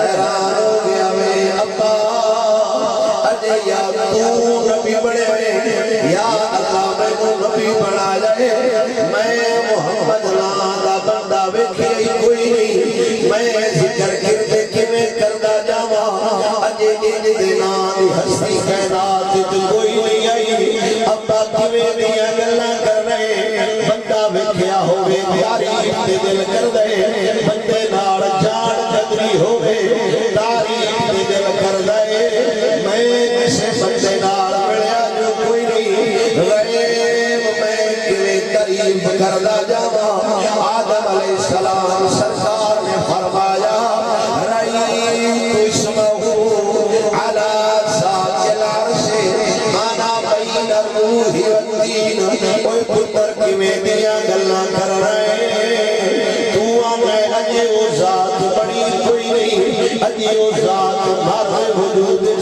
حیران ہو گیا وے ابا اجے یا تو نبی بڑے یا اللہ میں تو نبی بنا جائے میں محمد لا بندہ ویکھے کوئی نہیں میں ذکر کرتے کہ میں کردہ جاوا اجے ان دینا دی ہستی کائنات کوئی نہیں آئی ابا کیویں دیاں گلاں کر رہے بندہ ویکھیا ہوے تعریف تے دل کر دے بندے نال جان قدری ہوے تعریف تے دل کر دے میں کسے بندے نال ملیا جو کوئی نہیں غیب میں کیویں تعریف کردا جاواں آدم علیہ السلام سرکار نے فرمایا رأیت اسمہ علی ذات العرش مانا بین الروح والدین کوئی پتر کیویں دیاں گلاں کر رہے تو میں اجے وہ ذات بڑی کوئی نہیں اجے وہ ذات مارے وجود